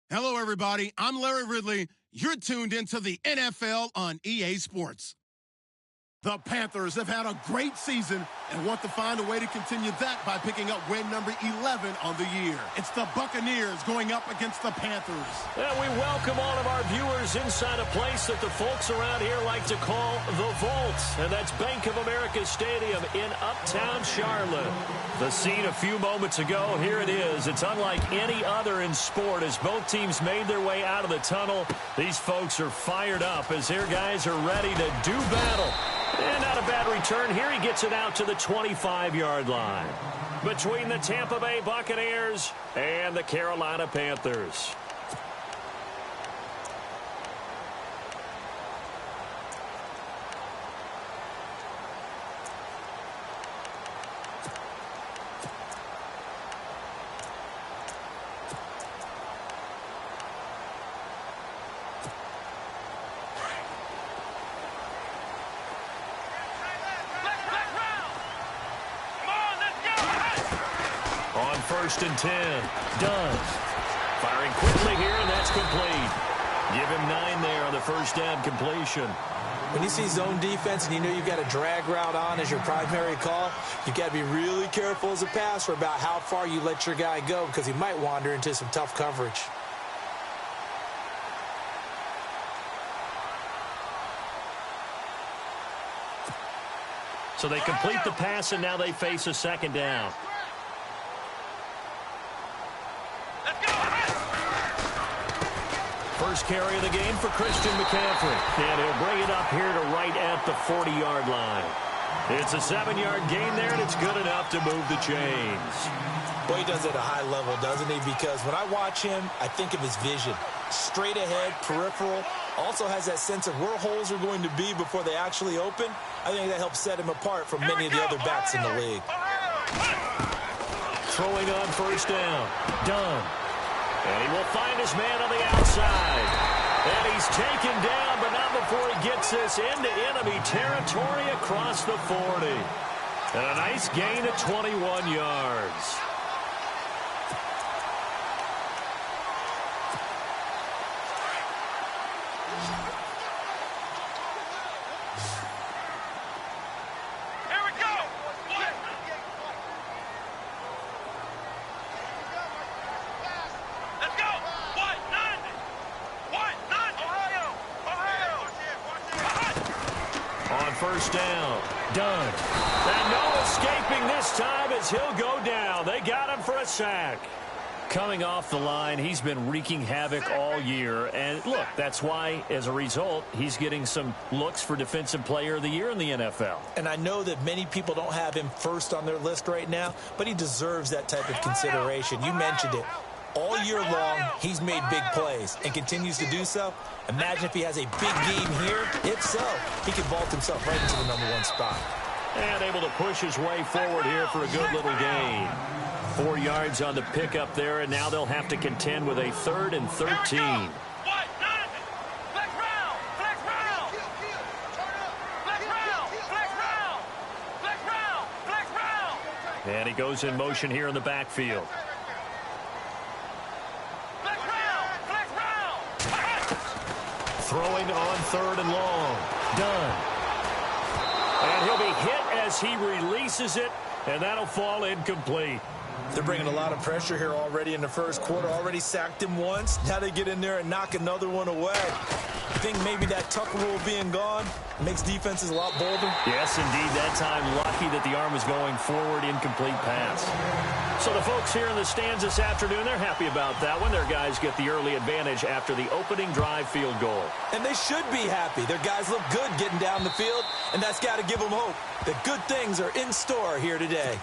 Hello, everybody. I'm Larry Ridley. You're tuned into the NFL on EA Sports. The Panthers have had a great season and want to find a way to continue that by picking up win number 11 on the year. It's the Buccaneers going up against the Panthers. And we welcome all of our viewers inside a place that the folks around here like to call the Vault. And that's Bank of America Stadium in Uptown Charlotte. The scene a few moments ago, here it is. It's unlike any other in sport as both teams made their way out of the tunnel. These folks are fired up as their guys are ready to do battle. And not a bad return here. He gets it out to the 25-yard line. Between the Tampa Bay Buccaneers and the Carolina Panthers. First and 10. Done. Firing quickly here, and that's complete. Give him 9 there on the first down completion. When you see zone defense and you know you've got a drag route on as your primary call, you've got to be really careful as a passer about how far you let your guy go because he might wander into some tough coverage. So they complete the pass, and now they face a second down. First carry of the game for Christian McCaffrey. And he'll bring it up here to right at the 40-yard line. It's a 7-yard gain there, and it's good enough to move the chains. Boy, he does it at a high level, doesn't he? Because when I watch him, I think of his vision. Straight ahead, peripheral. Also has that sense of where holes are going to be before they actually open. I think that helps set him apart from many of the other backs in the league. Throwing on first down. Done. And he will find his man on the outside. And he's taken down, but not before he gets this into enemy territory across the 40. And a nice gain of 21 yards. First down. Done. And no escaping this time as he'll go down. They got him for a sack. Coming off the line, he's been wreaking havoc all year. And look, that's why, as a result, he's getting some looks for Defensive Player of the Year in the NFL. And I know that many people don't have him first on their list right now, but he deserves that type of consideration. You mentioned it. All year long, he's made big plays and continues to do so. Imagine if he has a big game here. If so, he could vault himself right into the #1 spot. And able to push his way forward here for a good little gain. 4 yards on the pickup there, and now they'll have to contend with a 3rd and 13. And he goes in motion here in the backfield. Throwing on 3rd and long. Done. And he'll be hit as he releases it, and that'll fall incomplete. They're bringing a lot of pressure here already in the first quarter. Already sacked him once. Now they get in there and knock another one away. I think maybe that Tucker rule being gone makes defenses a lot bolder. Yes, indeed. That time lucky that the arm was going forward. Incomplete pass. So the folks here in the stands this afternoon, they're happy about that one. Their guys get the early advantage after the opening drive field goal. And they should be happy. Their guys look good getting down the field, and that's got to give them hope that good things are in store here today.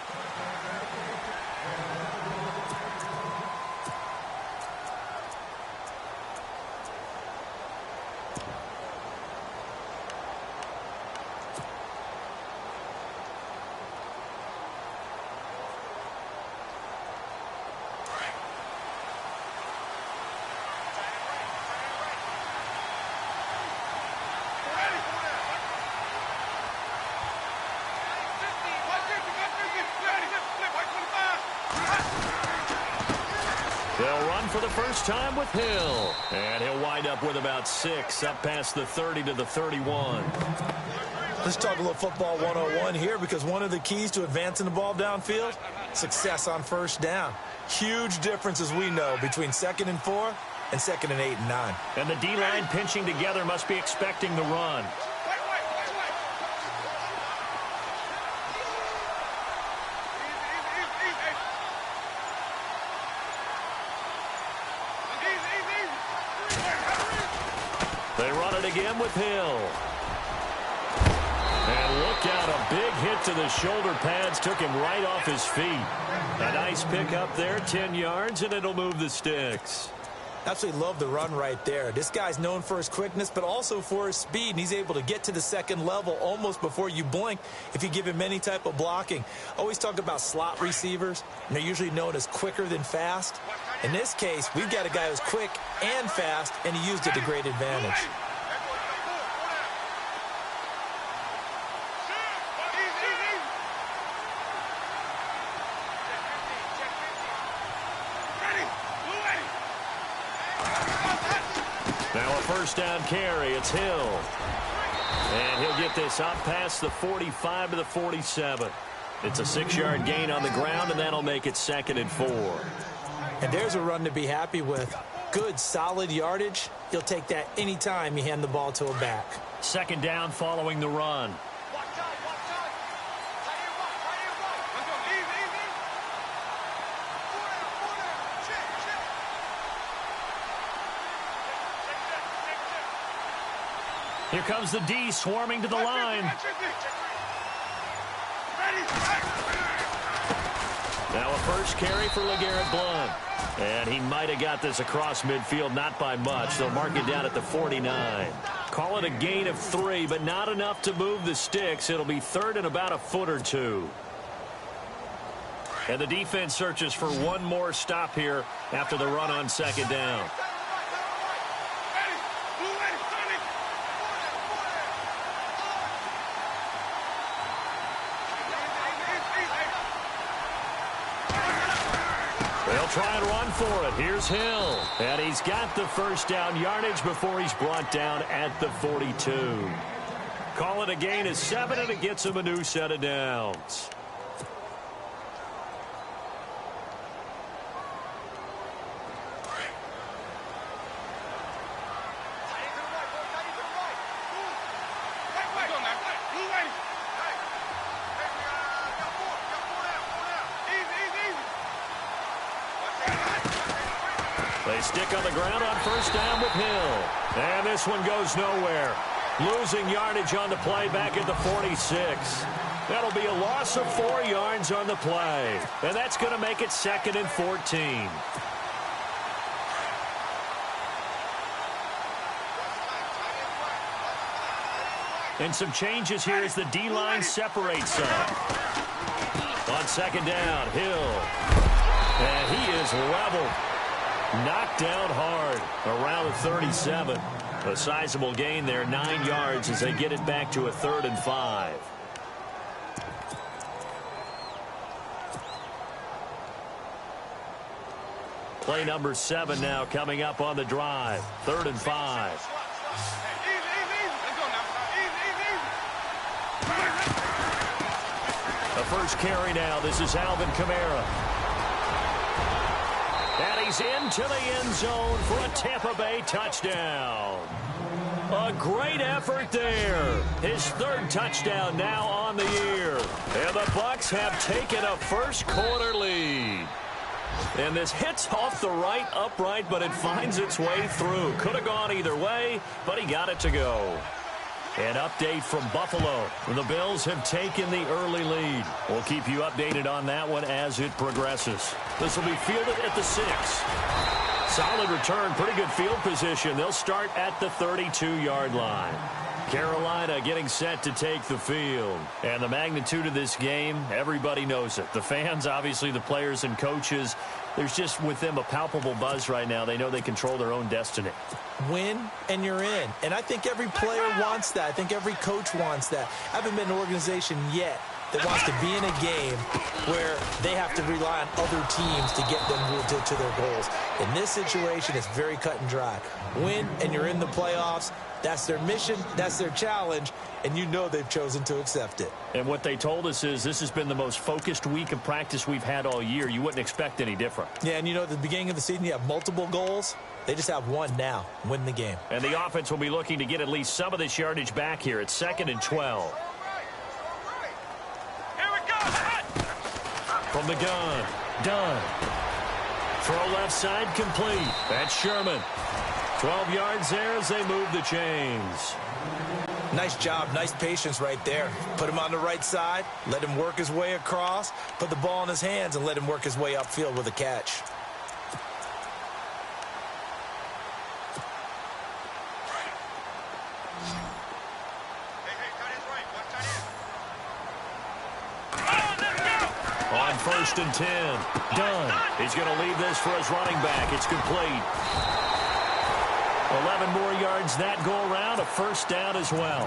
Ready. for the first time with Hill. And he'll wind up with about 6, up past the 30 to the 31. Let's talk a little football 101 here, because one of the keys to advancing the ball downfield, success on first down. Huge difference, as we know, between 2nd and 4 and 2nd and 8 and 9. And the D-line pinching together must be expecting the run. They run it again with Hill. And look out, a big hit to the shoulder pads took him right off his feet. A nice pick up there, 10 yards, and it'll move the sticks. Absolutely love the run right there. This guy's known for his quickness, but also for his speed, and he's able to get to the second level almost before you blink if you give him any type of blocking. Always talk about slot receivers, and they're usually known as quicker than fast. In this case, we've got a guy who's quick and fast, and he used it to great advantage. Now a first down carry. It's Hill. And he'll get this up past the 45 to the 47. It's a 6-yard gain on the ground, and that'll make it 2nd and 4. And there's a run to be happy with. Good, solid yardage. He'll take that anytime you hand the ball to a back. 2nd down following the run. Here comes the D swarming to the line. Now a first carry for LeGarrette Blount. And he might have got this across midfield, not by much. They'll mark it down at the 49. Call it a gain of 3, but not enough to move the sticks. It'll be 3rd and about a foot or 2. And the defense searches for one more stop here after the run on 2nd down. They'll try and run for it. Here's Hill. And he's got the first down yardage before he's brought down at the 42. Call it a gain of 7, and it gets him a new set of downs. They stick on the ground on first down with Hill. And this one goes nowhere. Losing yardage on the play back at the 46. That'll be a loss of 4 yards on the play. And that's going to make it 2nd and 14. And some changes here as the D-line separates some. On 2nd down, Hill. And he is leveled. Knocked down hard around the 37. A sizable gain there, 9 yards as they get it back to a 3rd and 5. Play number 7 now coming up on the drive. 3rd and 5. The first carry now. This is Alvin Kamara. And he's into the end zone for a Tampa Bay touchdown. A great effort there. His 3rd touchdown now on the year. And the Bucs have taken a first-quarter lead. And this hits off the right upright, but it finds its way through. Could have gone either way, but he got it to go. An update from Buffalo. The Bills have taken the early lead. We'll keep you updated on that one as it progresses. This will be fielded at the 6. Solid return, pretty good field position. They'll start at the 32-yard line. Carolina getting set to take the field. And the magnitude of this game, everybody knows it. The fans, obviously the players and coaches, there's just with them a palpable buzz right now. They know they control their own destiny. Win and you're in. And I think every player wants that. I think every coach wants that. I haven't been in an organization yet that wants to be in a game where they have to rely on other teams to get them to their goals. In this situation, it's very cut and dry. Win, and you're in the playoffs. That's their mission. That's their challenge. And you know they've chosen to accept it. And what they told us is this has been the most focused week of practice we've had all year. You wouldn't expect any different. Yeah, and you know, at the beginning of the season, you have multiple goals. They just have one now, win the game. And the offense will be looking to get at least some of this yardage back here. It's 2nd and 12. Here we go. From the gun, done. Throw left side complete. That's Sherman. 12 yards there as they move the chains. Nice job, nice patience right there. Put him on the right side, let him work his way across, put the ball in his hands, and let him work his way upfield with a catch. On 1st and 10. Done. He's going to leave this for his running back. It's complete. 11 more yards that go around. A 1st down as well.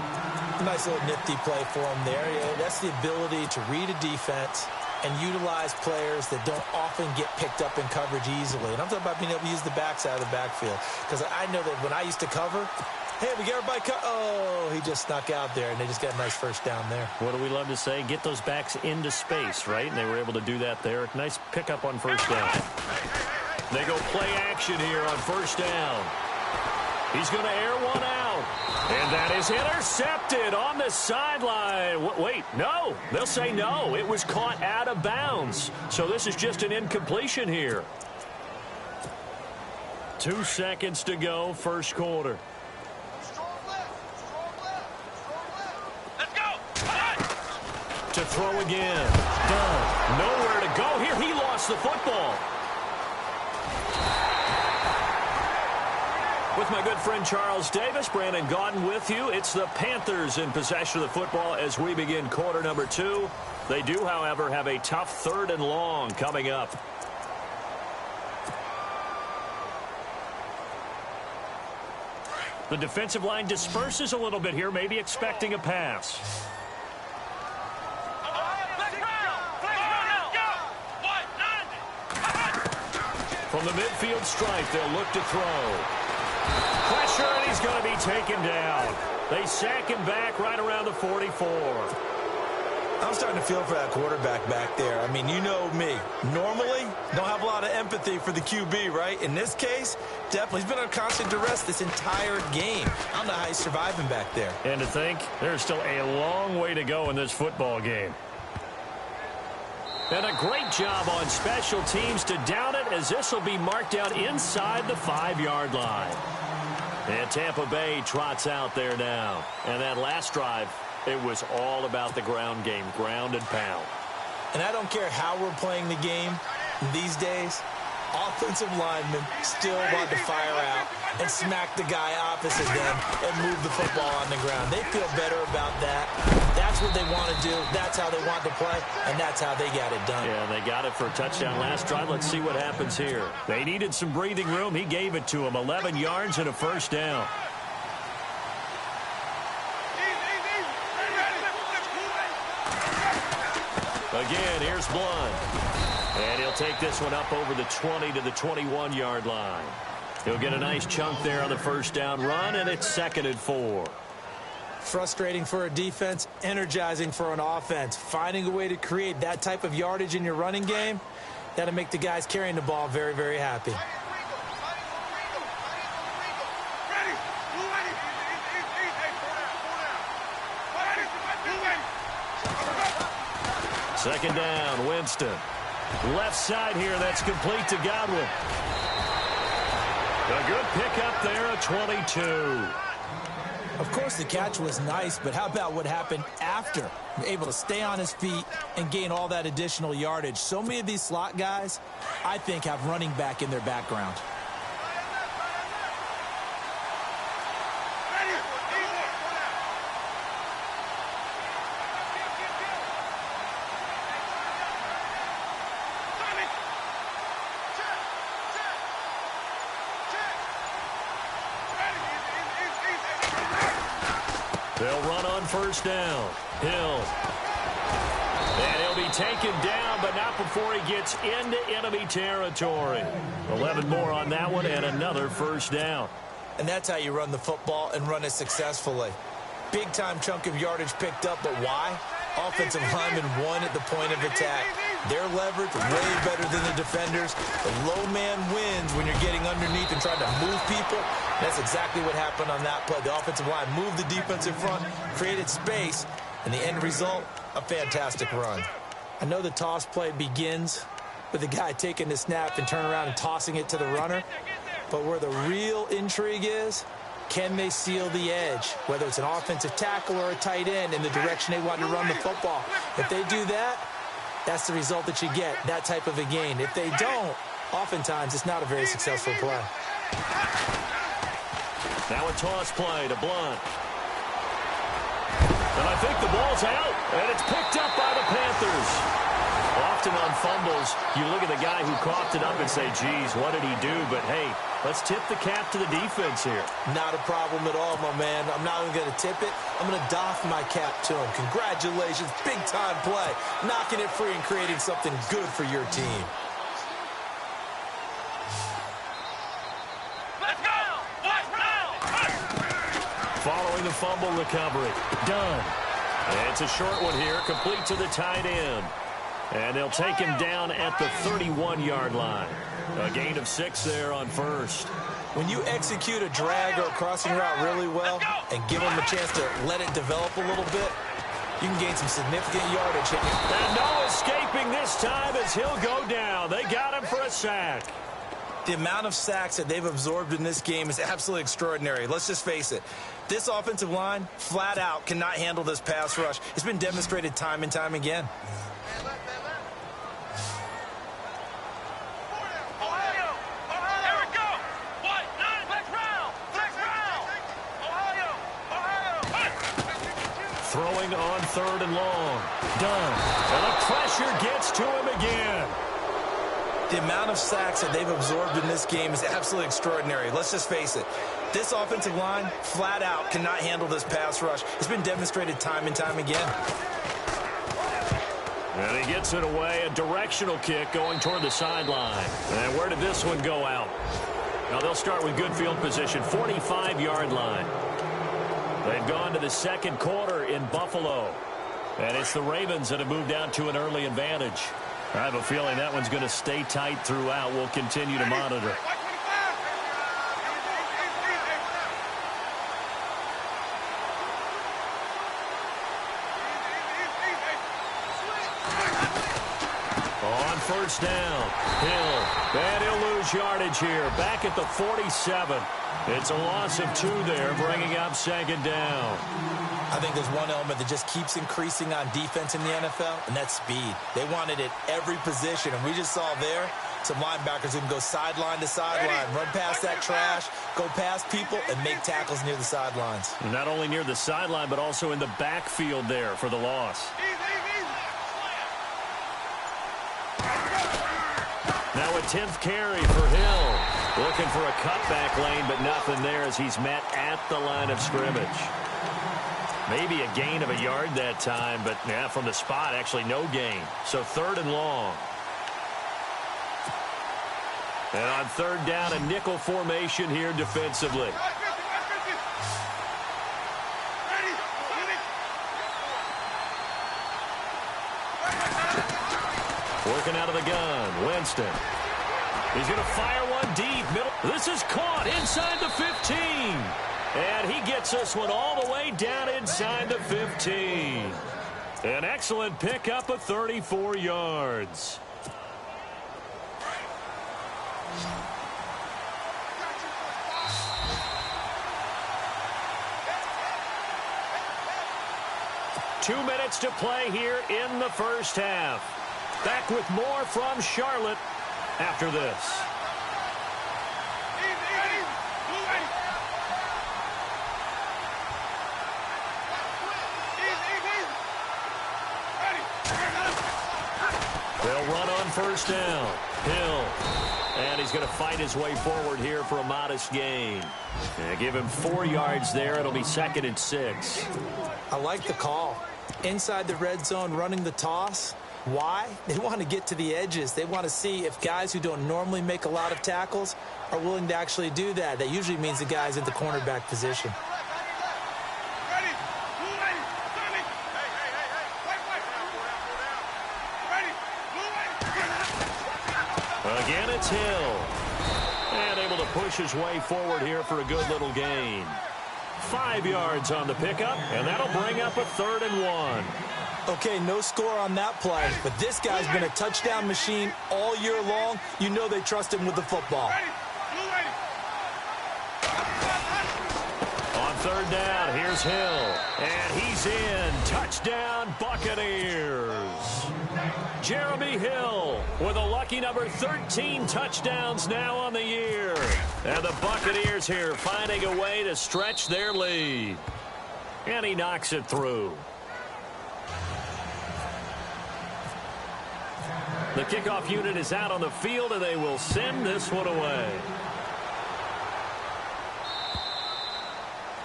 Nice little nifty play for him there. Yeah, that's the ability to read a defense and utilize players that don't often get picked up in coverage easily. And I'm talking about being able to use the backside of the backfield. Because I know that when I used to cover, hey, we got everybody oh, he just snuck out there, and they just got a nice 1st down there. What do we love to say? Get those backs into space, right? And they were able to do that there. Nice pickup on 1st down. They go play action here on 1st down. He's going to air one out. And that is intercepted on the sideline. Wait, no. They'll say no. It was caught out of bounds. So this is just an incompletion here. 2 seconds to go, 1st quarter. Let's go. To throw again. Done. Nowhere to go here. He lost the football. With my good friend Charles Davis, Brandon Gaudin with you. It's the Panthers in possession of the football as we begin quarter number 2. They do, however, have a tough 3rd and long coming up. The defensive line disperses a little bit here, maybe expecting a pass. From the midfield stripe, they'll look to throw. Pressure, and he's going to be taken down. They sack him back right around the 44. I'm starting to feel for that quarterback back there. I mean, you know me. Normally, don't have a lot of empathy for the QB, right? In this case, definitely. He's been on constant duress this entire game. I don't know how he's surviving back there. And to think, there's still a long way to go in this football game. And a great job on special teams to down it, as this will be marked out inside the 5-yard line. And Tampa Bay trots out there now. And that last drive, it was all about the ground game, ground and pound. And I don't care how we're playing the game these days, offensive linemen still want to fire out and smack the guy opposite them and move the football on the ground. They feel better about that. That's what they want to do. That's how they want to play, and that's how they got it done. Yeah, they got it for a touchdown last drive. Let's see what happens here. They needed some breathing room. He gave it to them. 11 yards and a 1st down. Again, here's Blunt. And he'll take this one up over the 20 to the 21-yard line. He'll get a nice chunk there on the 1st down run, and it's 2nd and 4. Frustrating for a defense, energizing for an offense. Finding a way to create that type of yardage in your running game, that'll make the guys carrying the ball very, very happy. Second down, Winston. Left side here, that's complete to Godwin. A good pickup there at 22. Of course, the catch was nice, but how about what happened after? Able to stay on his feet and gain all that additional yardage. So many of these slot guys, I think, have running back in their background. They'll run on 1st down. Hill. And he'll be taken down, but not before he gets into enemy territory. 11 more on that one, and another first down. And that's how you run the football and run it successfully. Big-time chunk of yardage picked up, but why? Offensive lineman won at the point of attack. Their leverage way better than the defenders. The low man wins when you're getting underneath and trying to move people. That's exactly what happened on that play. The offensive line moved the defensive front, created space, and the end result, a fantastic run. I know the toss play begins with the guy taking the snap and turn around and tossing it to the runner. But where the real intrigue is, can they seal the edge, whether it's an offensive tackle or a tight end in the direction they want to run the football? If they do that, that's the result that you get, that type of a gain. If they don't, oftentimes it's not a very successful play. Now a toss play to Blunt. And I think the ball's out, and it's picked up by the Panthers. Often on fumbles, you look at the guy who coughed it up and say, geez, what did he do? But, hey, let's tip the cap to the defense here. Not a problem at all, my man. I'm not even going to tip it. I'm going to doff my cap to him. Congratulations, big-time play. Knocking it free and creating something good for your team. Let's go! Following the fumble recovery. Done. And it's a short one here, complete to the tight end. And they'll take him down at the 31-yard line. A gain of 6 there on first. When you execute a drag or a crossing route really well and give them a chance to let it develop a little bit, you can gain some significant yardage. And no escaping this time as he'll go down. They got him for a sack. The amount of sacks that they've absorbed in this game is absolutely extraordinary. Let's just face it. This offensive line, flat out, cannot handle this pass rush. It's been demonstrated time and time again. Throwing on 3rd and long. Done. And the pressure gets to him again. The amount of sacks that they've absorbed in this game is absolutely extraordinary. Let's just face it. This offensive line, flat out, cannot handle this pass rush. It's been demonstrated time and time again. And he gets it away. A directional kick going toward the sideline. And where did this one go out? Now they'll start with good field position. 45-yard line. They've gone to the second quarter in Buffalo. And it's the Ravens that have moved out to an early advantage. I have a feeling that one's going to stay tight throughout. We'll continue to monitor. On first down, Hill. And he'll lose yardage here. Back at the 47. It's a loss of 2 there, bringing up 2nd down. I think there's one element that just keeps increasing on defense in the NFL, and that's speed. They want it at every position, and we just saw there some linebackers who can go sideline to sideline, run past that trash, go past people, and make tackles near the sidelines. Not only near the sideline, but also in the backfield there for the loss. Now a 10th carry for Hill. Looking for a cutback lane, but nothing there as he's met at the line of scrimmage. Maybe a gain of a yard that time, but yeah, from the spot, actually no gain. So 3rd and long. And on 3rd down, a nickel formation here defensively. Working out of the gun, Winston. He's going to fire one deep. Middle. This is caught inside the 15. And he gets this one all the way down inside the 15. An excellent pickup of 34 yards. Two minutes to play here in the first half. Back with more from Charlotte after this. They'll run on first down. Hill. And he's going to fight his way forward here for a modest gain. Give him 4 yards there. It'll be 2nd and 6. I like the call. Inside the red zone running the toss. Why? They want to get to the edges. They want to see if guys who don't normally make a lot of tackles are willing to actually do that. That usually means the guys in the cornerback position. Again, it's Hill. And able to push his way forward here for a good little gain. 5 yards on the pickup, and that'll bring up a 3rd and 1. Okay, no score on that play, but this guy's been a touchdown machine all year long. You know they trust him with the football. On 3rd down, here's Hill, and he's in. Touchdown, Buccaneers. Jeremy Hill with a lucky number 13 touchdowns now on the year. And the Buccaneers here finding a way to stretch their lead. And he knocks it through. The kickoff unit is out on the field, and they will send this one away.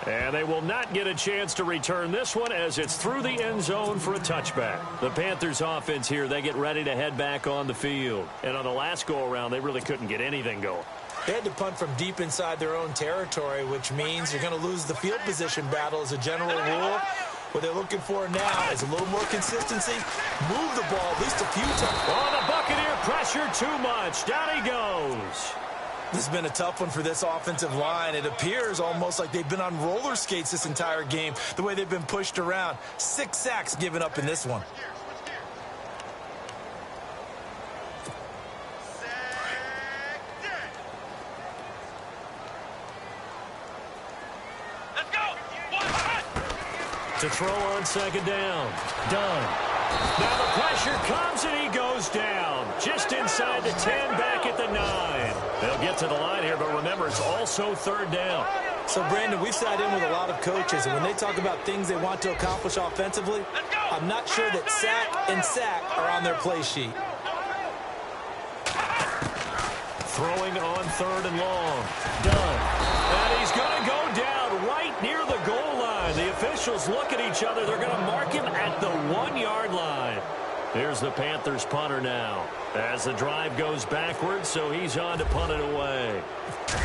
And they will not get a chance to return this one as it's through the end zone for a touchback. The Panthers offense here, they get ready to head back on the field. And on the last go-around, they really couldn't get anything going. They had to punt from deep inside their own territory, which means you're going to lose the field position battle as a general rule. What they're looking for now is a little more consistency. Move the ball at least a few times. Oh, the Buccaneer pressure too much. Down he goes. This has been a tough one for this offensive line. It appears almost like they've been on roller skates this entire game, the way they've been pushed around. 6 sacks given up in this one. To throw on 2nd down. Done. Now the pressure comes and he goes down. Just inside the 10, back at the 9. They'll get to the line here, but remember, it's also 3rd down. So, Brandon, we've sat in with a lot of coaches, and when they talk about things they want to accomplish offensively, I'm not sure that sack and sack are on their play sheet. Throwing on 3rd and long. Done. And he's going to go down right near the goal line. The officials look at each other. They're going to mark him at the 1-yard line. Here's the Panthers punter now as the drive goes backwards, so he's on to punt it away.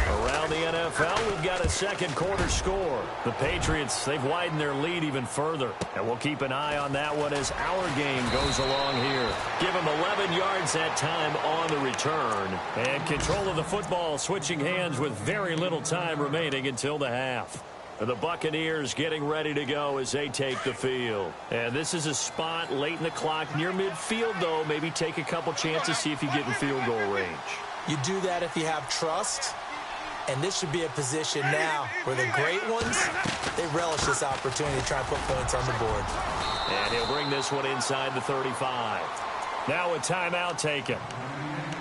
Around the NFL, we've got a second quarter score. The Patriots, they've widened their lead even further, and we'll keep an eye on that one as our game goes along here. Give him 11 yards that time on the return, and control of the football switching hands with very little time remaining until the half. The Buccaneers getting ready to go as they take the field. And this is a spot late in the clock near midfield, though. Maybe take a couple chances, see if you get in field goal range. You do that if you have trust. And this should be a position now where the great ones, they relish this opportunity to try and put points on the board. And he'll bring this one inside the 35. Now a timeout taken.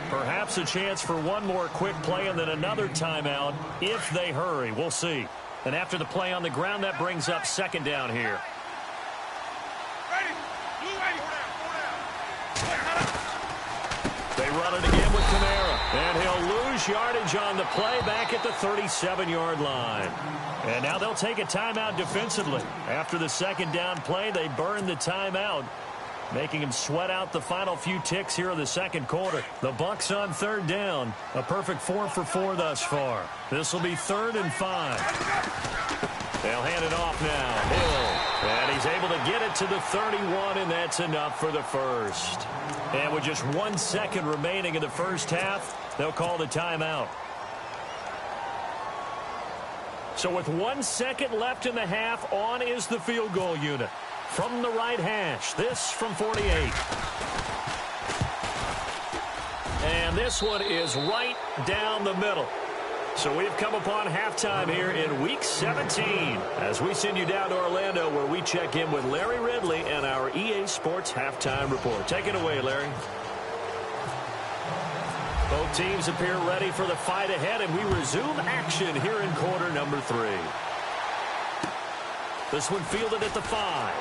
Perhaps a chance for one more quick play and then another timeout if they hurry. We'll see. And after the play on the ground, that brings up 2nd down here. They run it again with Kamara. And he'll lose yardage on the play back at the 37-yard line. And now they'll take a timeout defensively. After the 2nd down play, they burn the timeout, making him sweat out the final few ticks here in the 2nd quarter. The Bucs on 3rd down. A perfect 4 for 4 thus far. This will be 3rd and 5. They'll hand it off now. Hill. And he's able to get it to the 31, and that's enough for the first. And with just 1 second remaining in the first half, they'll call the timeout. So with 1 second left in the half, on is the field goal unit. From the right hash, this from 48. And this one is right down the middle. So we've come upon halftime here in Week 17 as we send you down to Orlando where we check in with Larry Ridley and our EA Sports Halftime Report. Take it away, Larry. Both teams appear ready for the fight ahead, and we resume action here in quarter number 3. This one fielded at the 5.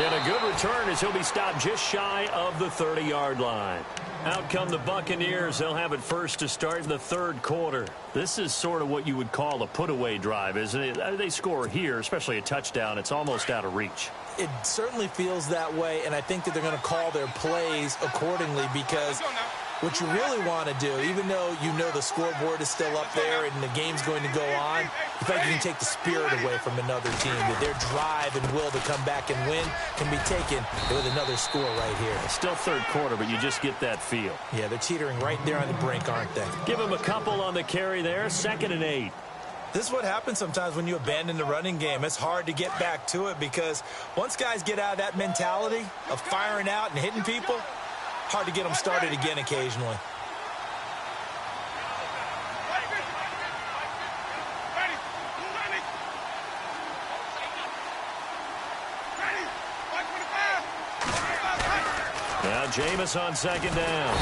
And a good return as he'll be stopped just shy of the 30-yard line. Out come the Buccaneers. They'll have it first to start in the third quarter. This is sort of what you would call a put-away drive, isn't it? They score here, especially a touchdown. It's almost out of reach. It certainly feels that way, and I think that they're going to call their plays accordingly because what you really want to do, even though you know the scoreboard is still up there and the game's going to go on, you feel like you can take the spirit away from another team, that their drive and will to come back and win can be taken with another score right here. Still third quarter, but you just get that feel. Yeah, they're teetering right there on the brink, aren't they? Give them a couple on the carry there, 2nd and 8. This is what happens sometimes when you abandon the running game. It's hard to get back to it because once guys get out of that mentality of firing out and hitting people, hard to get them started again occasionally. Now Jameis on 2nd down.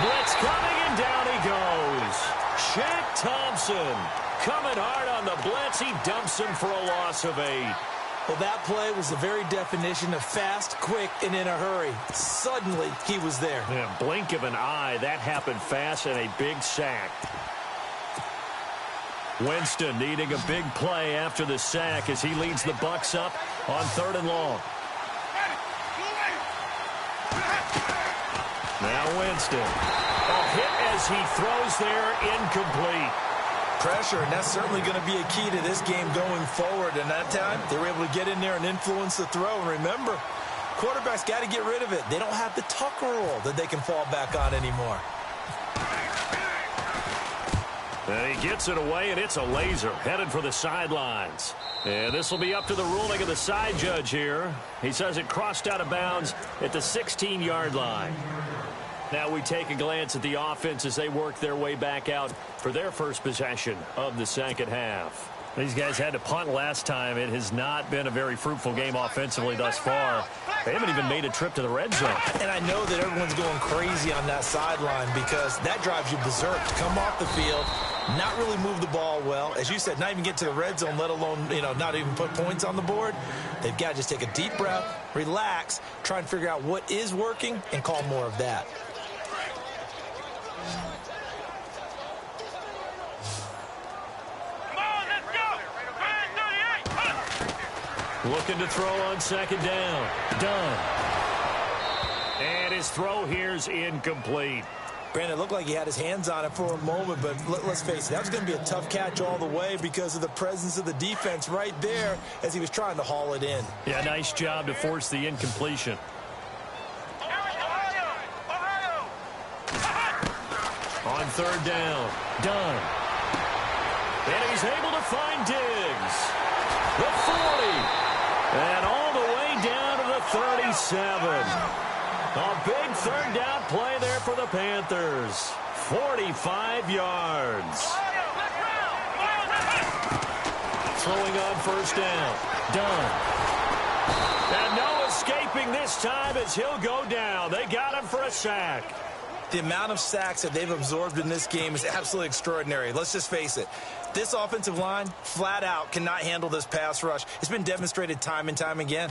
Blitz coming, and down he goes. Shaq Thompson coming hard on the blitz. He dumps him for a loss of 8. Well, that play was the very definition of fast, quick, and in a hurry. Suddenly, he was there. Yeah, blink of an eye. That happened fast and a big sack. Winston needing a big play after the sack as he leads the Bucs up on 3rd and long. Now Winston. A hit as he throws there, incomplete. Pressure, and that's certainly going to be a key to this game going forward. And that time, they were able to get in there and influence the throw. And remember, quarterbacks got to get rid of it. They don't have the tuck rule that they can fall back on anymore. And he gets it away, and it's a laser headed for the sidelines. And this will be up to the ruling of the side judge here. He says it crossed out of bounds at the 16-yard line. Now we take a glance at the offense as they work their way back out for their first possession of the second half. These guys had to punt last time. It has not been a very fruitful game offensively thus far. They haven't even made a trip to the red zone. And I know that everyone's going crazy on that sideline because that drives you berserk to come off the field, not really move the ball well. As you said, not even get to the red zone, let alone, not even put points on the board. They've got to just take a deep breath, relax, try and figure out what is working, and call more of that. Looking to throw on 2nd down. Done. And his throw here's incomplete. Brandon, it looked like he had his hands on it for a moment, but let's face it, that was going to be a tough catch all the way because of the presence of the defense right there as he was trying to haul it in. Yeah, nice job to force the incompletion. On 3rd down. Done. And he's able to find Diggs. The 40. And all the way down to the 37. A big 3rd down play there for the Panthers. 45 yards. Throwing on 1st down. Done. And no escaping this time as he'll go down. They got him for a sack. The amount of sacks that they've absorbed in this game is absolutely extraordinary. Let's just face it. This offensive line, flat out, cannot handle this pass rush. It's been demonstrated time and time again.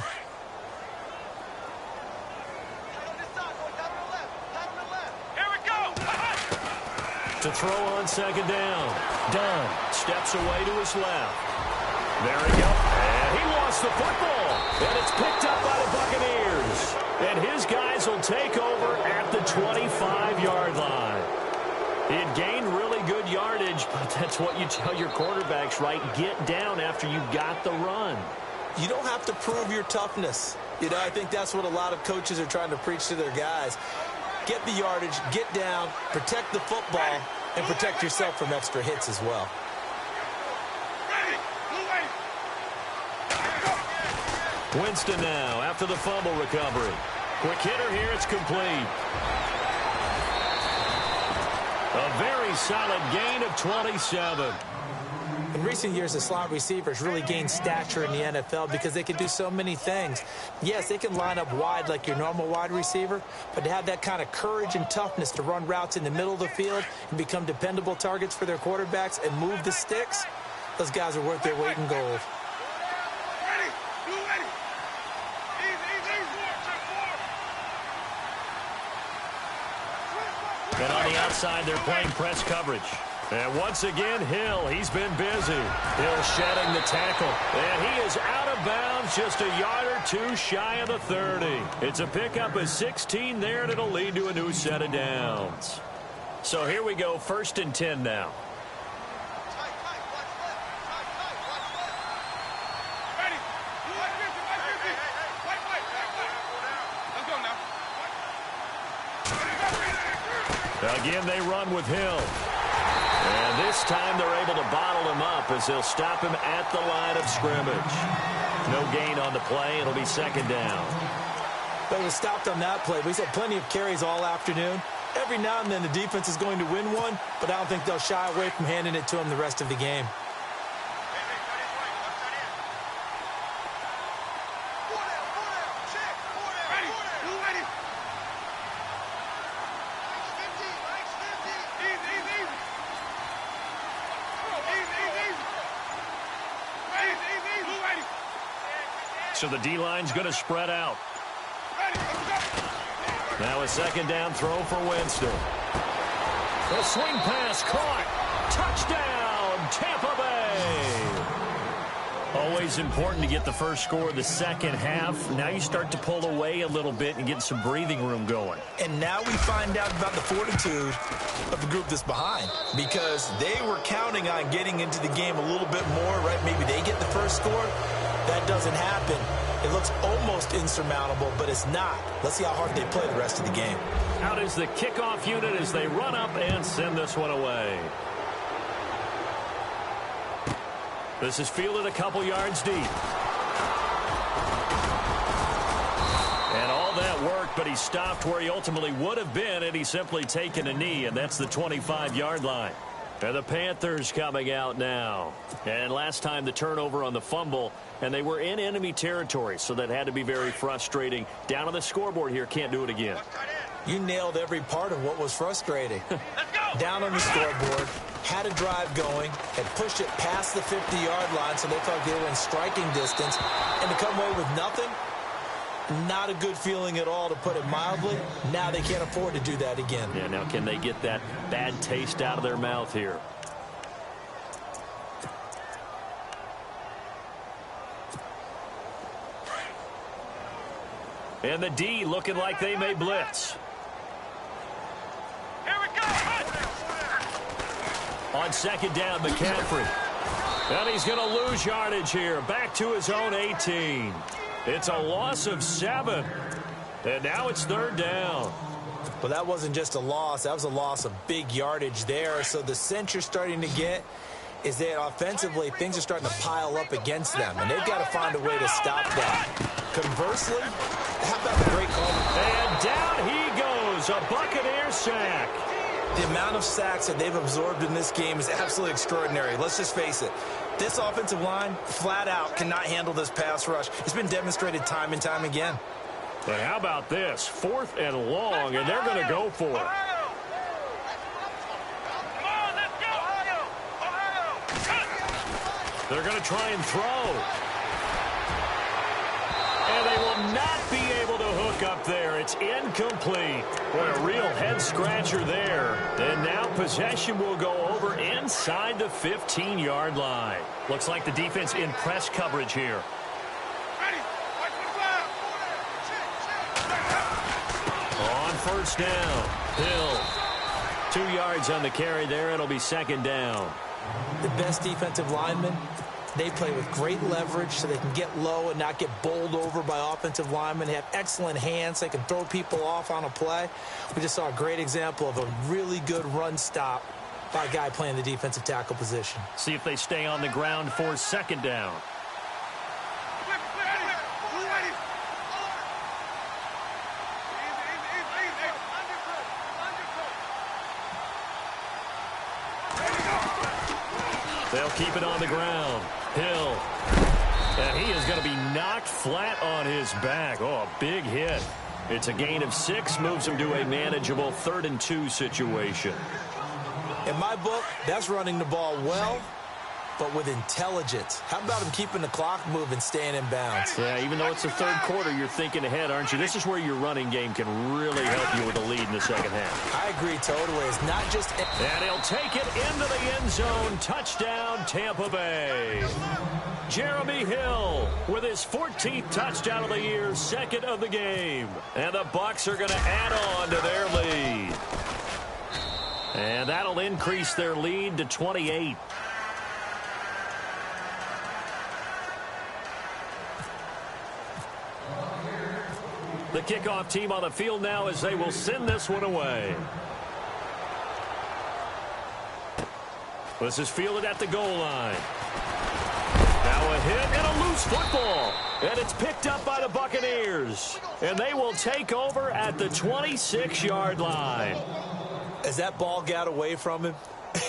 Here we go. To throw on 2nd down. Done. Steps away to his left. There he goes. And he lost the football. And it's picked up by the Buccaneers. And his guys will take over at the 25-yard line. It gained really good yardage, but that's what you tell your quarterbacks, right? Get down after you got the run. You don't have to prove your toughness. I think that's what a lot of coaches are trying to preach to their guys. Get the yardage, get down, protect the football, and protect yourself from extra hits as well. Winston now after the fumble recovery. Quick hitter here, it's complete. A very solid gain of 27. In recent years, the slot receivers really gained stature in the NFL because they can do so many things. Yes, they can line up wide like your normal wide receiver, but to have that kind of courage and toughness to run routes in the middle of the field and become dependable targets for their quarterbacks and move the sticks, those guys are worth their weight in gold. And on the outside, they're playing press coverage. And once again, Hill, he's been busy. Hill shedding the tackle. And he is out of bounds, just a yard or two shy of the 30. It's a pickup of 16 there, and it'll lead to a new set of downs. So here we go, 1st and 10 now. Again, they run with Hill. And this time they're able to bottle him up as they'll stop him at the line of scrimmage. No gain on the play. It'll be 2nd down. They were stopped on that play. He's had plenty of carries all afternoon. Every now and then the defense is going to win one, but I don't think they'll shy away from handing it to him the rest of the game. So the D-line's going to spread out. Now a 2nd down throw for Winston. The swing pass caught. Touchdown, Tampa Bay. Always important to get the first score of the second half. Now you start to pull away a little bit and get some breathing room going. And now we find out about the fortitude of the group that's behind, because they were counting on getting into the game a little bit more, right? Maybe they get the first score. That doesn't happen. It looks almost insurmountable, but it's not. Let's see how hard they play the rest of the game. Out is the kickoff unit as they run up and send this one away. This is fielded a couple yards deep. And all that worked, but he stopped where he ultimately would have been had he simply taken a knee, and that's the 25-yard line. And the Panthers coming out now. And last time the turnover on the fumble, and they were in enemy territory, so that had to be very frustrating. Down on the scoreboard here, can't do it again. You nailed every part of what was frustrating. Down on the scoreboard, had a drive going, had pushed it past the 50-yard line, so they thought they were in striking distance, and to come away with nothing, not a good feeling at all, to put it mildly. Now they can't afford to do that again. Yeah, now can they get that bad taste out of their mouth here? And the D looking like they may blitz. Here we go. On 2nd down, McCaffrey. And he's going to lose yardage here. Back to his own 18. It's a loss of 7. And now it's 3rd down. But that wasn't just a loss. That was a loss of big yardage there. So the sense you're starting to get is that offensively things are starting to pile up against them, and they've got to find a way to stop that. Conversely, how about the great call? And down he goes, a Buccaneer sack. The amount of sacks that they've absorbed in this game is absolutely extraordinary. Let's just face it. This offensive line, flat out, cannot handle this pass rush. It's been demonstrated time and time again. But how about this? 4th and long, and they're going to go for it. They're going to try and throw. And they will not be able to hook up there. It's incomplete. Boy, a real head-scratcher there. And now possession will go over inside the 15-yard line. Looks like the defense in press coverage here. On 1st down, Hill. 2 yards on the carry there. It'll be 2nd down. The best defensive linemen, they play with great leverage so they can get low and not get bowled over by offensive linemen. They have excellent hands. They can throw people off on a play. We just saw a great example of a really good run stop by a guy playing the defensive tackle position. See if they stay on the ground for 2nd down. They'll keep it on the ground. Hill. And he is going to be knocked flat on his back. Oh, a big hit. It's a gain of 6, moves him to a manageable 3rd and 2 situation. In my book, that's running the ball well but with intelligence. How about him keeping the clock moving, staying in bounds? Yeah, even though it's the third quarter, you're thinking ahead, aren't you? This is where your running game can really help you with a lead in the second half. I agree totally. It's not just... And he'll take it into the end zone. Touchdown, Tampa Bay. Jeremy Hill with his 14th touchdown of the year, second of the game. And the Bucs are going to add on to their lead. And that'll increase their lead to 28. The kickoff team on the field now as they will send this one away. This is fielded at the goal line. Now a hit and a loose football. And it's picked up by the Buccaneers. And they will take over at the 26-yard line. As that ball got away from him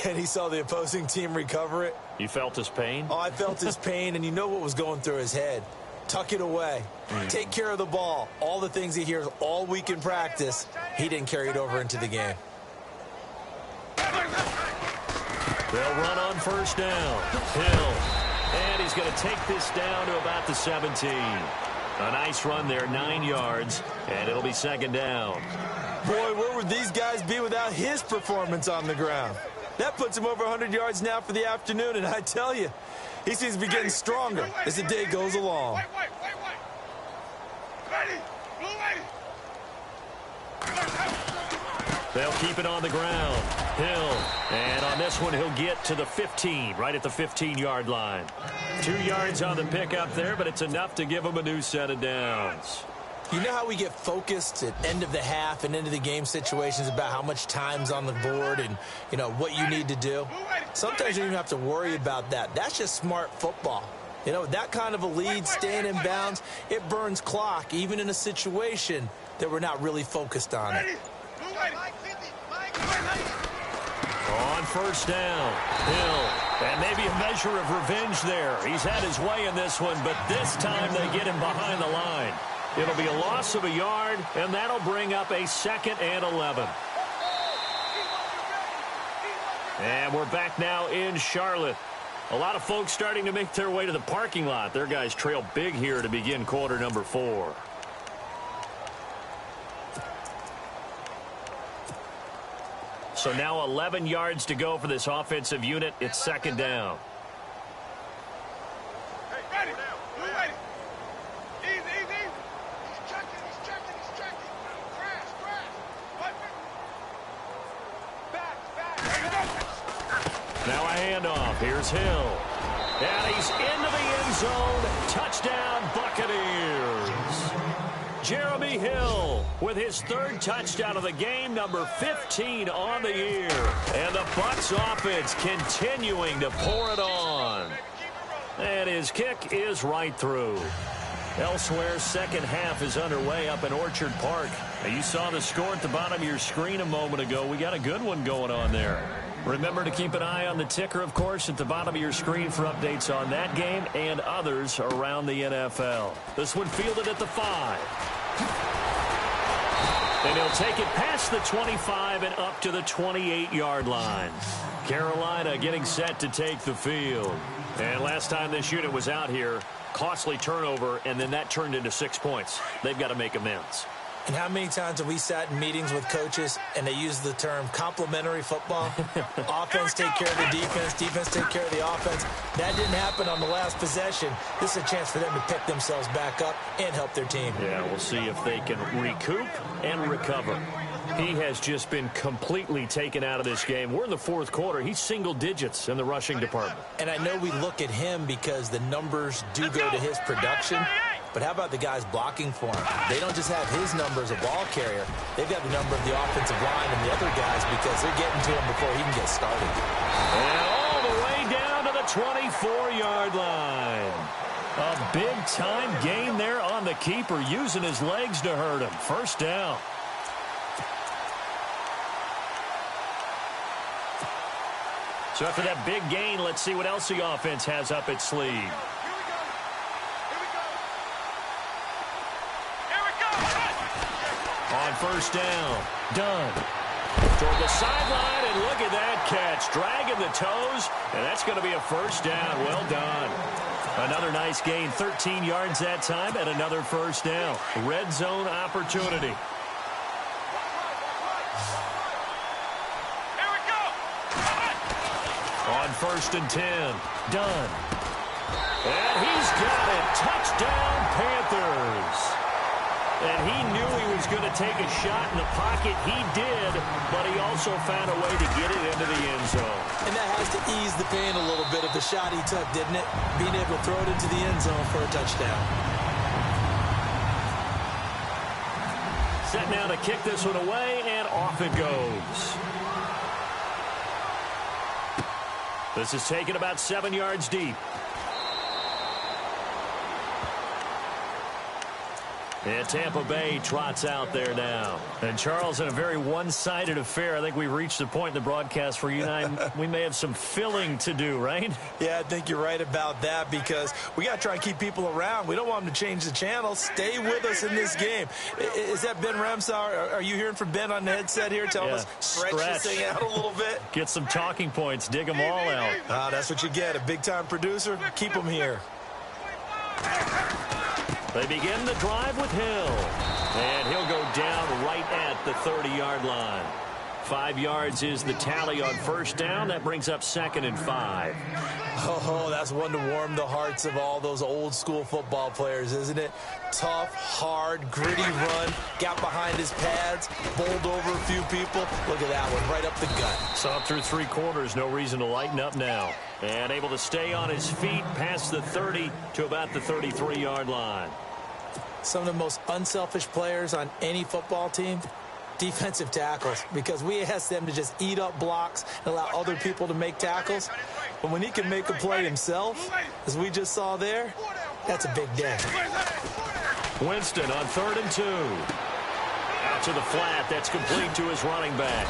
and he saw the opposing team recover it. You felt his pain? Oh, I felt his pain, and you know what was going through his head. Tuck it away. Take care of the ball. All the things he hears all week in practice, he didn't carry it over into the game. They'll run on first down. Hill. And he's going to take this down to about the 17. A nice run there, 9 yards, and it'll be second down. Boy, where would these guys be without his performance on the ground? That puts him over 100 yards now for the afternoon, and I tell you, he seems to be getting stronger as the day goes along. They'll keep it on the ground. Hill. And on this one, he'll get to the 15, right at the 15-yard line. 2 yards on the pickup there, but it's enough to give him a new set of downs. You know how we get focused at end of the half and into the game situations about how much time's on the board and, you know, what you need to do? Sometimes you don't even have to worry about that. That's just smart football. You know, that kind of a lead, staying in bounds, it burns clock, even in a situation that we're not really focused on it. On first down, Hill. And maybe a measure of revenge there. He's had his way in this one, but this time they get him behind the line. It'll be a loss of a yard, and that'll bring up a 2nd and 11. And we're back now in Charlotte. A lot of folks starting to make their way to the parking lot. Their guys trail big here to begin quarter number 4. So now 11 yards to go for this offensive unit. It's second down. Now a handoff. Here's Hill. And he's into the end zone. Touchdown, Buccaneers. Jeremy Hill with his 3rd touchdown of the game, number 15 on the year. And the Bucs offense continuing to pour it on. And his kick is right through. Elsewhere, second half is underway up in Orchard Park. Now, you saw the score at the bottom of your screen a moment ago. We got a good one going on there. Remember to keep an eye on the ticker, of course, at the bottom of your screen for updates on that game and others around the NFL. This one fielded at the 5. And he'll take it past the 25 and up to the 28-yard line. Carolina getting set to take the field. And last time this unit was out here, costly turnover, and then that turned into 6 points. They've got to make amends. And how many times have we sat in meetings with coaches and they use the term complementary football? Offense take care of the defense, defense take care of the offense. That didn't happen on the last possession. This is a chance for them to pick themselves back up and help their team. Yeah, we'll see if they can recoup and recover. He has just been completely taken out of this game. We're in the 4th quarter. He's single digits in the rushing department. And I know we look at him because the numbers do go to his production. But how about the guys blocking for him? They don't just have his number as a ball carrier. They've got the number of the offensive line and the other guys because they're getting to him before he can get started. And all the way down to the 24-yard line. A big-time gain there on the keeper, using his legs to hurt him. First down. So after that big gain, let's see what else the offense has up its sleeve. On first down, Dunn toward the sideline, and look at that catch. Dragging the toes, and that's going to be a first down. Well done. Another nice gain, 13 yards that time, and another first down. Red zone opportunity. Here we go. On 1st and 10. Done. And he's got it. Touchdown, Panthers. And he knew he was going to take a shot in the pocket. He did, but he also found a way to get it into the end zone. And that has to ease the pain a little bit of the shot he took, didn't it? Being able to throw it into the end zone for a touchdown. Set now to kick this one away, and off it goes. This is taken about 7 yards deep. And Tampa Bay trots out there now. And Charles, in a very one-sided affair, I think we reached the point in the broadcast where you and I, we may have some filling to do, right? Yeah, I think you're right about that because we got to try and keep people around. We don't want them to change the channel. Stay with us in this game. Is that Ben Ramsauer? Are you hearing from Ben on the headset here? Tell us, stretch this thing out a little bit. Get some talking points. Dig them all out. That's what you get. A big-time producer. Keep them here. They begin the drive with Hill. And he'll go down right at the 30-yard line. 5 yards is the tally on first down. That brings up 2nd and 5. Oh, that's one to warm the hearts of all those old-school football players, isn't it? Tough, hard, gritty run. Got behind his pads, bowled over a few people. Look at that one, right up the gut. Saw it through 3 quarters. No reason to lighten up now. And able to stay on his feet past the 30 to about the 33-yard line. Some of the most unselfish players on any football team, defensive tackles, because we ask them to just eat up blocks and allow other people to make tackles. But when he can make a play himself, as we just saw there, that's a big day. Winston on 3rd and 2. Out to the flat. That's complete to his running back.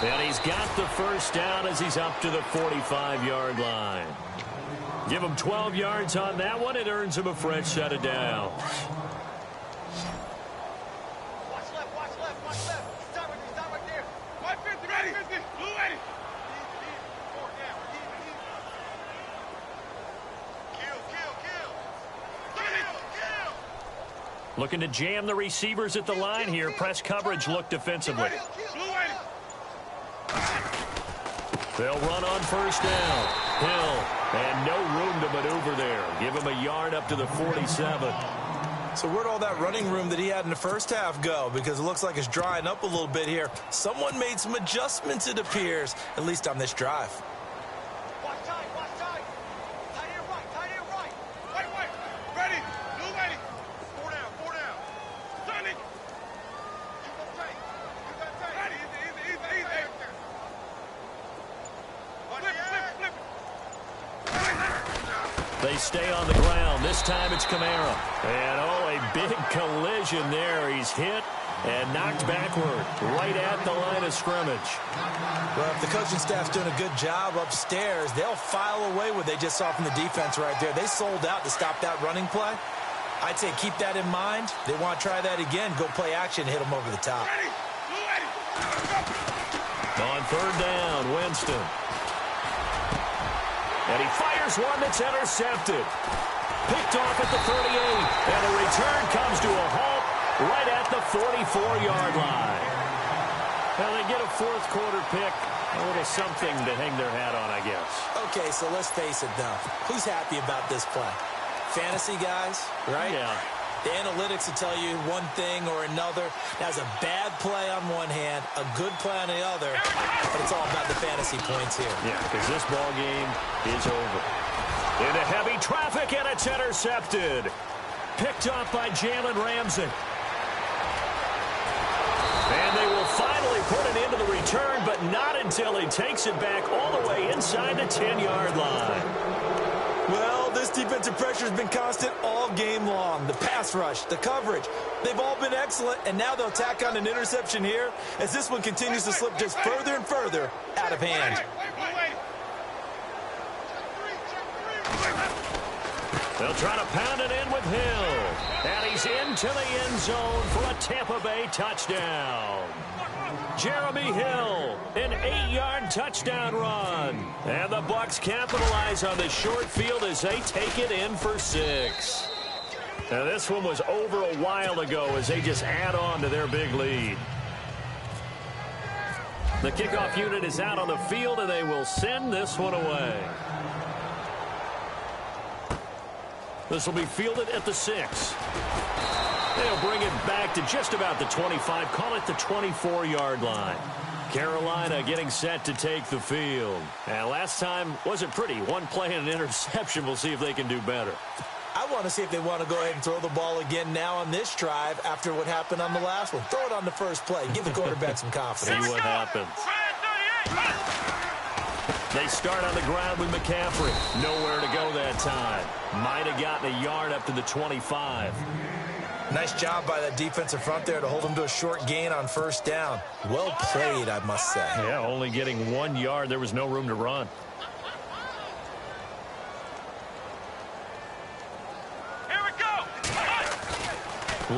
And he's got the first down as he's up to the 45-yard line. Give him 12 yards on that one. It earns him a fresh set of downs. Watch left. Stop right there. 150, ready. Blue ready. Kill. Looking to jam the receivers at the line here. Press coverage look defensively. They'll run on first down. Hill, and no room to maneuver there. Give him a yard up to the 47. So where'd all that running room that he had in the first half go? Because it looks like it's drying up a little bit here. Someone made some adjustments, it appears, at least on this drive. Watch tight. Tight end right. Right. Ready. Blue ready. 4 down. Sonny. You got tight. Ready. Easy. Flip it. They stay on the ground. This time it's Kamara. And, a big collision there. He's hit and knocked backward right at the line of scrimmage. Well, if the coaching staff's doing a good job upstairs, they'll file away what they just saw from the defense right there. They sold out to stop that running play. I'd say keep that in mind. They want to try that again. Go play action and hit them over the top. On 3rd down, Winston. And he fires one that's intercepted. Picked off at the 38. And the return comes to a halt right at the 44-yard line. Well, they get a 4th quarter pick. A little something to hang their hat on, I guess. Okay, so let's face it, though. Who's happy about this play? Fantasy guys, right? Yeah. The analytics will tell you one thing or another. That's a bad play on one hand, a good play on the other, but it's all about the fantasy points here. Yeah, because this ball game is over. Into heavy traffic, and it's intercepted. Picked off by Jalen Ramsey. And they will finally put an end to the return, but not until he takes it back all the way inside the 10-yard line. Well, this defensive pressure has been constant all game long. The pass rush, the coverage, they've all been excellent, and now they'll tack on an interception here as this one continues to slip just further and further out of hand. They'll try to pound it in with Hill. And he's into the end zone for a Tampa Bay touchdown. Jeremy Hill, an 8-yard touchdown run. And the Bucs capitalize on the short field as they take it in for 6. Now this one was over a while ago as they just add on to their big lead. The kickoff unit is out on the field, and they will send this one away. This will be fielded at the 6. They'll bring it back to just about the 25, call it the 24-yard line. Carolina getting set to take the field. And last time wasn't pretty. One play and an interception. We'll see if they can do better. I want to see if they want to go ahead and throw the ball again now on this drive after what happened on the last one. Throw it on the first play. Give the quarterback some confidence. See what happens. They start on the ground with McCaffrey. Nowhere to go that time. Might have gotten a yard up to the 25. Nice job by that defensive front there to hold him to a short gain on first down. Well played, I must say. Yeah, only getting 1 yard. There was no room to run. Here we go.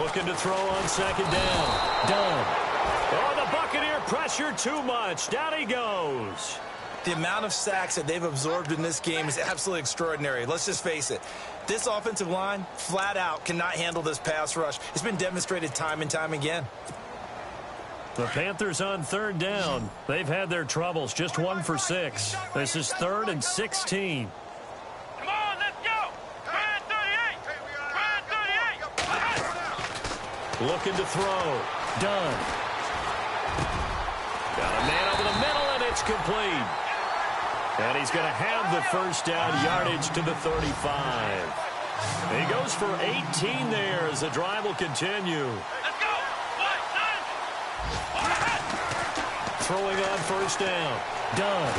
Looking to throw on second down. Done. Oh, the Buccaneer pressure too much. Down he goes. The amount of sacks that they've absorbed in this game is absolutely extraordinary. Let's just face it. This offensive line, flat out, cannot handle this pass rush. It's been demonstrated time and time again. The Panthers on third down. They've had their troubles. Just 1 for 6. This is 3rd and 16. Come on, let's go. Ryan 38. Ryan 38. Looking to throw. Done. Got a man over the middle, and it's complete. And he's going to have the first down, yardage to the 35. He goes for 18 there as the drive will continue. Let's go. Throwing on first down. Done.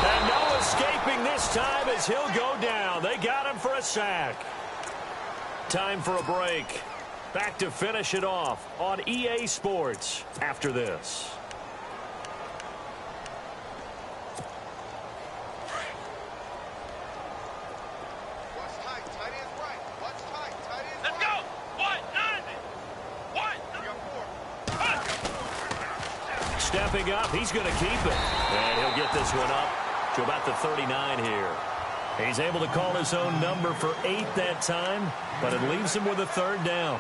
And no escaping this time as he'll go down. They got him for a sack. Time for a break. Back to finish it off on EA Sports after this. Stepping up, he's going to keep it. And he'll get this one up to about the 39 here. He's able to call his own number for 8 that time, but it leaves him with a 3rd down.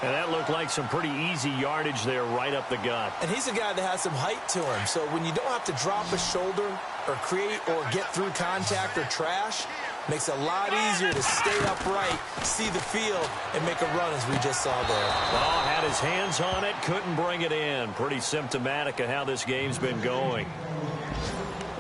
And that looked like some pretty easy yardage there right up the gut. And he's a guy that has some height to him, so when you don't have to drop a shoulder or create or get through contact or trash, makes it a lot easier to stay upright, see the field, and make a run as we just saw there. Oh, had his hands on it, couldn't bring it in. Pretty symptomatic of how this game's been going.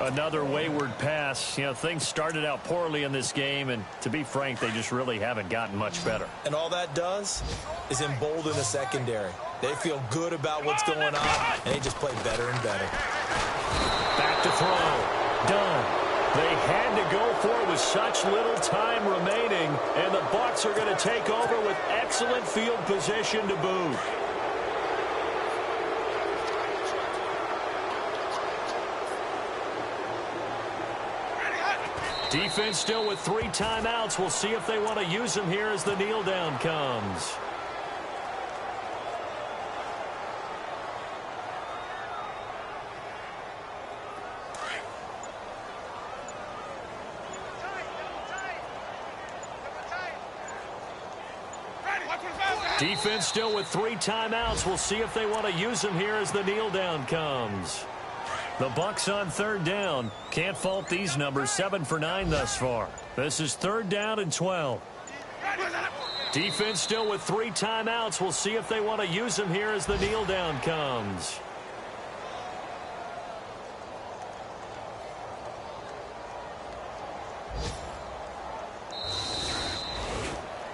Another wayward pass. You know, things started out poorly in this game, and to be frank, they just really haven't gotten much better. And all that does is embolden the secondary. They feel good about what's going on, and they just play better and better. Back to throw. Done. They had to go for it with such little time remaining, and the Bucs are going to take over with excellent field position to boot. Defense still with 3 timeouts. We'll see if they want to use them here as the kneel down comes. Defense still with 3 timeouts. We'll see if they want to use them here as the kneel down comes. The Bucs on 3rd down. Can't fault these numbers. 7 for 9 thus far. This is 3rd down and 12. Defense still with 3 timeouts. We'll see if they want to use them here as the kneel down comes.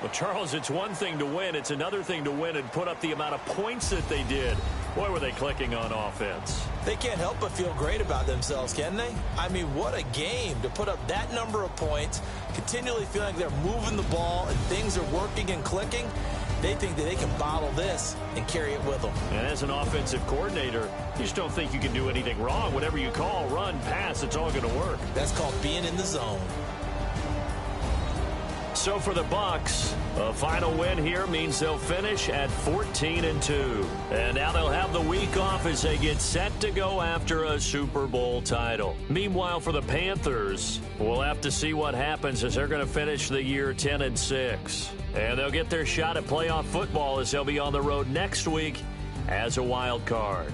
Well, Charles, it's one thing to win. It's another thing to win and put up the amount of points that they did. Boy, were they clicking on offense. They can't help but feel great about themselves, can they? I mean, what a game to put up that number of points, continually feeling like they're moving the ball and things are working and clicking. They think that they can bottle this and carry it with them. And as an offensive coordinator, you just don't think you can do anything wrong. Whatever you call, run, pass, it's all going to work. That's called being in the zone. So for the Bucs, a final win here means they'll finish at 14-2. And now they'll have the week off as they get set to go after a Super Bowl title. Meanwhile, for the Panthers, we'll have to see what happens as they're going to finish the year 10-6. And they'll get their shot at playoff football as they'll be on the road next week as a wild card.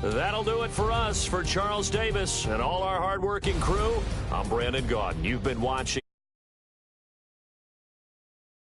That'll do it for us. For Charles Davis and all our hardworking crew, I'm Brandon Gaudin. You've been watching